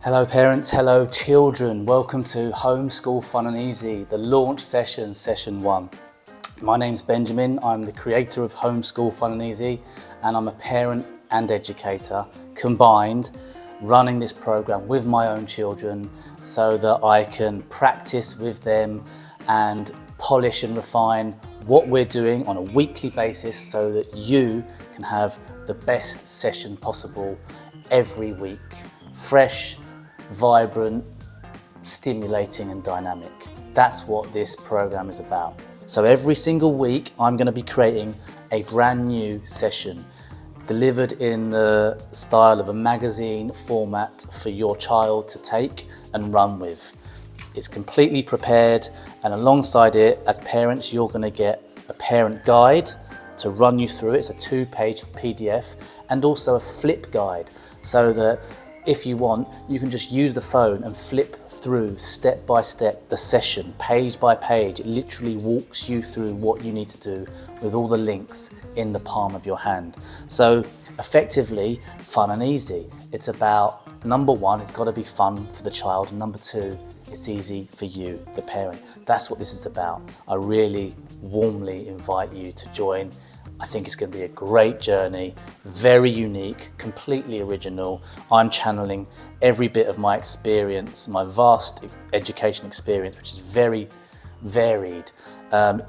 Hello parents, hello children. Welcome to Homeschool Fun and Easy, the launch session, session 1. My name's Benjamin, I'm the creator of Homeschool Fun and Easy, and I'm a parent and educator combined, running this program with my own children so that I can practice with them and polish and refine what we're doing on a weekly basis so that you can have the best session possible every week. Fresh, vibrant, stimulating and dynamic. That's what this program is about. So every single week I'm going to be creating a brand new session delivered in the style of a magazine format for your child to take and run with. It's completely prepared, and alongside it, as parents, you're going to get a parent guide to run you through it. It's a 2-page PDF and also a flip guide so that if you want, you can just use the phone and flip through step by step the session, page by page. It literally walks you through what you need to do with all the links in the palm of your hand. So effectively, fun and easy. It's about, number one, it's got to be fun for the child. And number two, it's easy for you, the parent. That's what this is about. I really warmly invite you to join. I think it's going to be a great journey, very unique, completely original. I'm channeling every bit of my experience, my vast education experience, which is very varied,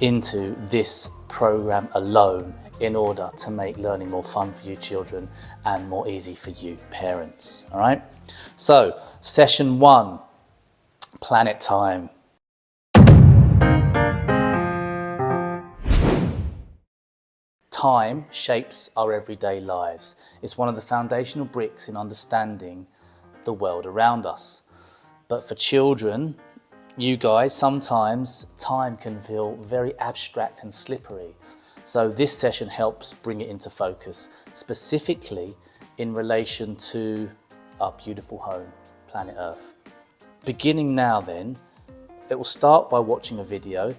into this program alone in order to make learning more fun for you children and more easy for you parents. All right. So session 1, planet time. Time shapes our everyday lives. It's one of the foundational bricks in understanding the world around us. But for children, you guys, sometimes time can feel very abstract and slippery. So this session helps bring it into focus, specifically in relation to our beautiful home, planet Earth. Beginning now then, it will start by watching a video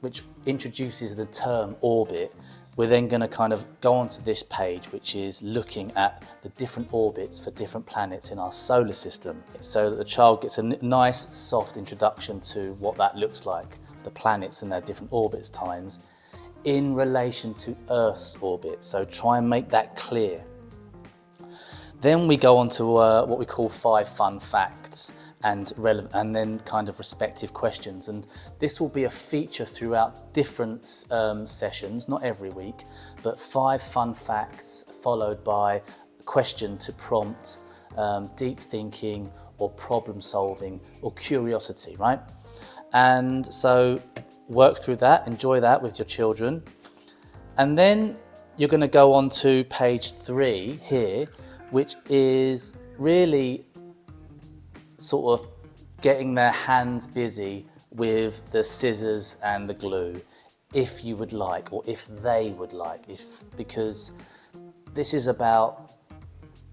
which introduces the term orbit. We're then going to kind of go onto this page, which is looking at the different orbits for different planets in our solar system, so that the child gets a nice, soft introduction to what that looks like, the planets and their different orbits times, in relation to Earth's orbit. So try and make that clear. Then we go on to what we call 5 fun facts and then kind of respective questions. And this will be a feature throughout different sessions, not every week, but 5 fun facts followed by a question to prompt deep thinking or problem solving or curiosity, right? And so work through that, enjoy that with your children. And then you're going to go on to page 3 here, which is really sort of getting their hands busy with the scissors and the glue, if you would like, or if they would like, because this is about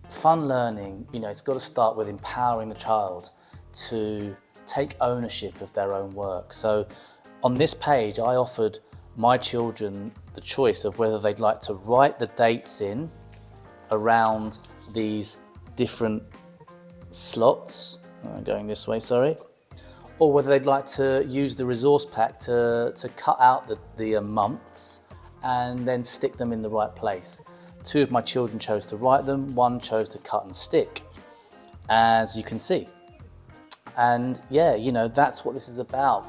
fun learning. You know, it's got to start with empowering the child to take ownership of their own work. So on this page, I offered my children the choice of whether they'd like to write the dates in around these different slots, going this way, sorry, or whether they'd like to use the resource pack to cut out the months and then stick them in the right place. 2 of my children chose to write them, 1 chose to cut and stick, as you can see. And yeah, you know, that's what this is about.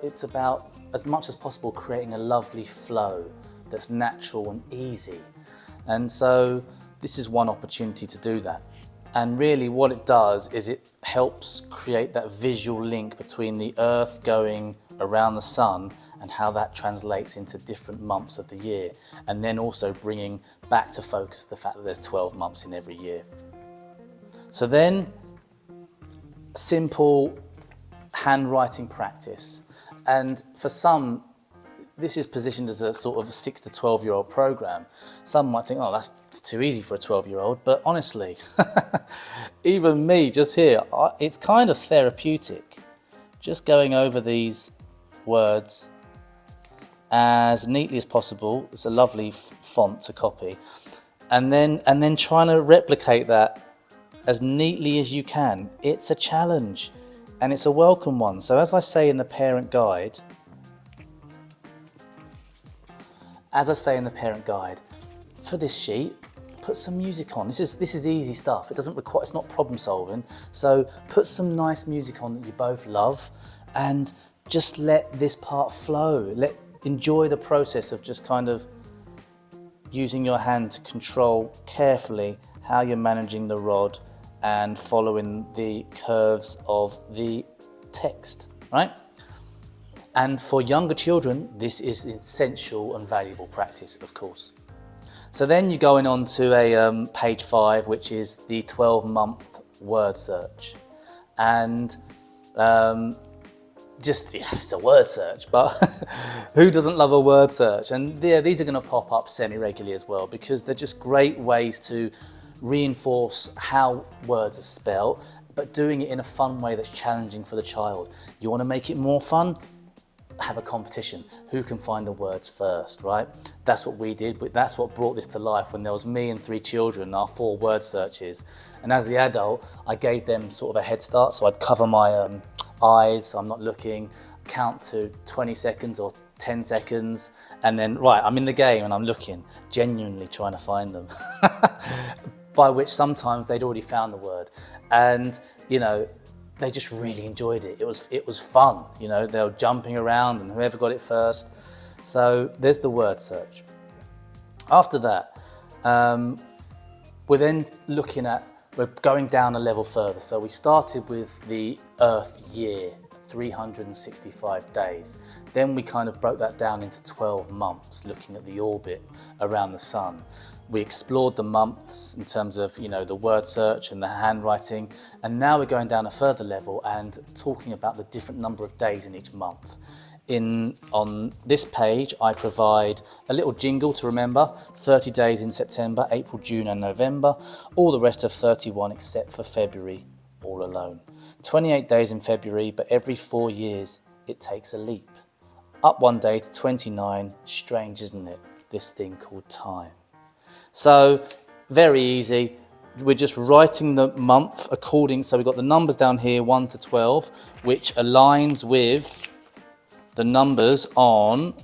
It's about, as much as possible, creating a lovely flow that's natural and easy. And so this is one opportunity to do that. And really what it does is it helps create that visual link between the Earth going around the sun and how that translates into different months of the year. And then also bringing back to focus the fact that there's 12 months in every year. So then, simple handwriting practice. And for some, this is positioned as a sort of a 6 to 12-year-old program. Some might think, oh, that's too easy for a 12-year-old. But honestly, even me just here, it's kind of therapeutic. Just going over these words as neatly as possible. It's a lovely font to copy. And then trying to replicate that as neatly as you can. It's a challenge and it's a welcome one. So as I say in the parent guide, for this sheet, put some music on. This is easy stuff. It doesn't require, it's not problem solving. So put some nice music on that you both love and just let this part flow. Enjoy the process of just kind of using your hand to control carefully how you're managing the rod and following the curves of the text, right? And for younger children, this is essential and valuable practice, of course. So then you're going on to a page 5, which is the 12-month word search. And it's a word search, but who doesn't love a word search? And yeah, these are going to pop up semi-regularly as well, because they're just great ways to reinforce how words are spelled, but doing it in a fun way that's challenging for the child. You want to make it more fun? Have a competition. Who can find the words first, right? That's what we did, but that's what brought this to life when there was me and 3 children, our 4 word searches. And as the adult, I gave them sort of a head start, so I'd cover my eyes, I'm not looking, count to 20 seconds or 10 seconds, and then, right, I'm in the game and I'm looking, genuinely trying to find them. By which sometimes they'd already found the word. And, you know, they just really enjoyed it. It was fun, you know, they were jumping around and whoever got it first. So there's the word search. After that, we're then we're going down a level further. So we started with the Earth year, 365 days. Then we kind of broke that down into 12 months, looking at the orbit around the sun. We explored the months in terms of, you know, the word search and the handwriting. And now we're going down a further level and talking about the different number of days in each month. On this page, I provide a little jingle to remember: 30 days in September, April, June and November. All the rest of 31 except for February, all alone. 28 days in February, but every 4 years it takes a leap. Up 1 day to 29, strange isn't it, this thing called time. So, very easy. We're just writing the month according, so we've got the numbers down here, 1 to 12, which aligns with the numbers on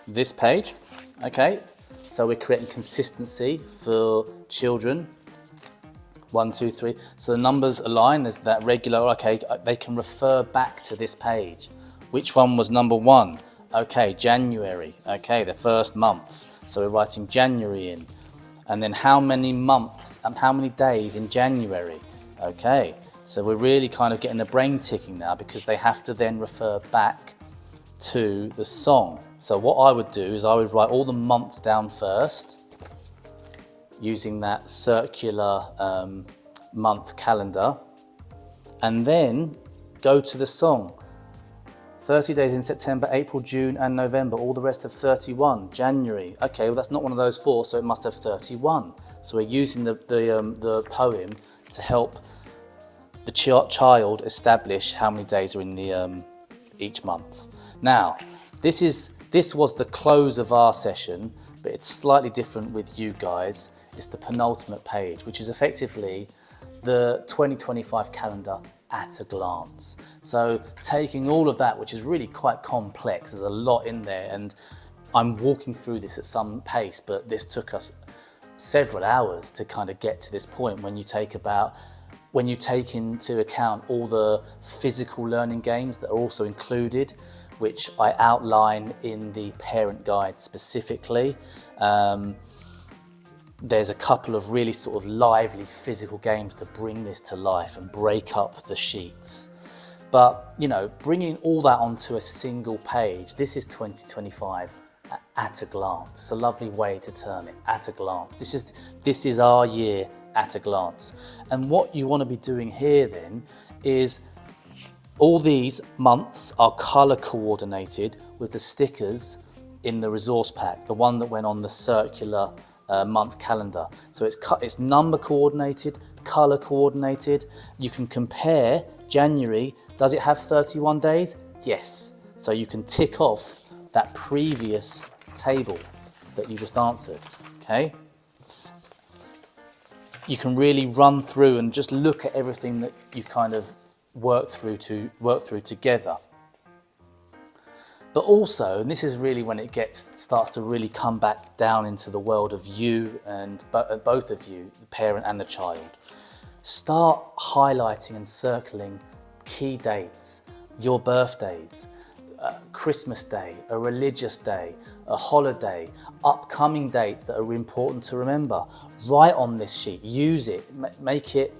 this page, okay? So we're creating consistency for children. 1, 2, 3. So the numbers align, there's that regular, okay, they can refer back to this page. Which one was number 1? Okay, January, okay, the first month. So we're writing January in. And then how many months and how many days in January? Okay, so we're really kind of getting the brain ticking now, because they have to then refer back to the song. So what I would do is I would write all the months down first, using that circular month calendar, and then go to the song. 30 days in September, April, June and November, all the rest of 31, January. Okay, well that's not one of those 4, so it must have 31. So we're using the poem to help the child establish how many days are in the each month. Now, this was the close of our session, but it's slightly different with you guys. It's the penultimate page, which is effectively the 2025 calendar at a glance. So taking all of that, which is really quite complex, there's a lot in there, and I'm walking through this at some pace, but this took us several hours to kind of get to this point when you take into account all the physical learning games that are also included, which I outline in the parent guide specifically. There's a couple of really sort of lively physical games to bring this to life and break up the sheets. But, you know, bringing all that onto a single page, this is 2025 at a glance. It's a lovely way to term it, at a glance. This is our year at a glance. And what you want to be doing here then is all these months are color coordinated with the stickers in the resource pack, the one that went on the circular month calendar. So it's number coordinated, color coordinated. You can compare January. Does it have 31 days? Yes. So you can tick off that previous table that you just answered. Okay. you can really run through and just look at everything that you've kind of worked through together. But also, and this is really when it starts to really come back down into the world of you and both of you, the parent and the child. Start highlighting and circling key dates, your birthdays, Christmas Day, a religious day, a holiday, upcoming dates that are important to remember. Write on this sheet, use it, make it,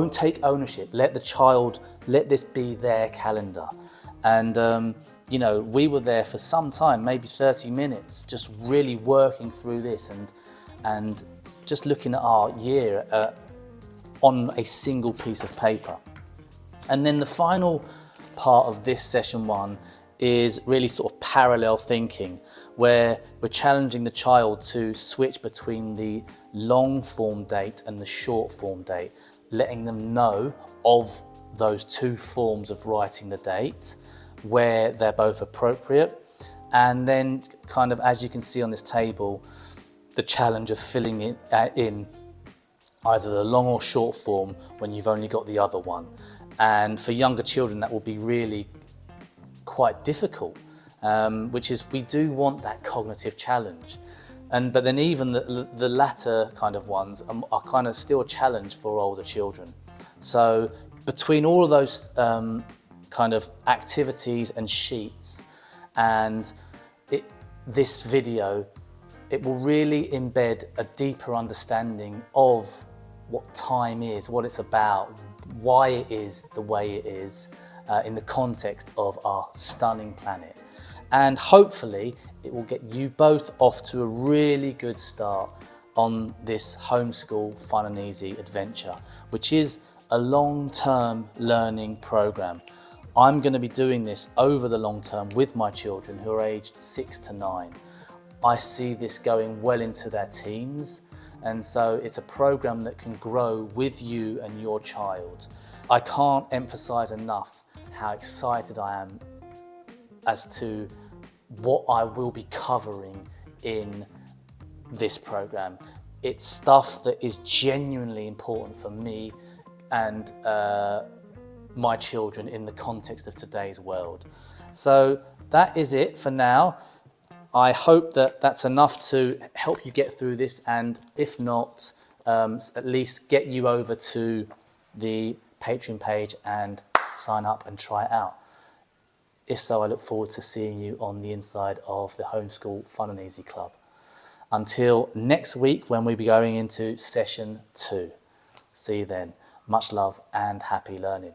take ownership, let the child, let this be their calendar. And you know, we were there for some time, maybe 30 minutes, just really working through this and just looking at our year on a single piece of paper. And then the final part of this session 1 is really sort of parallel thinking, where we're challenging the child to switch between the long form date and the short form date, letting them know of those two forms of writing the date, where they're both appropriate. And then kind of, as you can see on this table, the challenge of filling it in either the long or short form when you've only got the other one. And for younger children, that will be really quite difficult, which is, we do want that cognitive challenge. But then even the latter kind of ones are kind of still a challenge for older children. So between all of those kind of activities and sheets and this video, it will really embed a deeper understanding of what time is, what it's about, why it is the way it is in the context of our stunning planet. And hopefully it will get you both off to a really good start on this Homeschool Fun and Easy adventure, which is a long-term learning program. I'm going to be doing this over the long term with my children who are aged 6 to 9. I see this going well into their teens, and so it's a program that can grow with you and your child. I can't emphasize enough how excited I am as to what I will be covering in this program. It's stuff that is genuinely important for me and my children in the context of today's world. So that is it for now. I hope that that's enough to help you get through this, and if not, at least get you over to the Patreon page and sign up and try it out. If so, I look forward to seeing you on the inside of the Homeschool Fun and Easy Club. Until next week, when we'll be going into session 2. See you then. Much love and happy learning.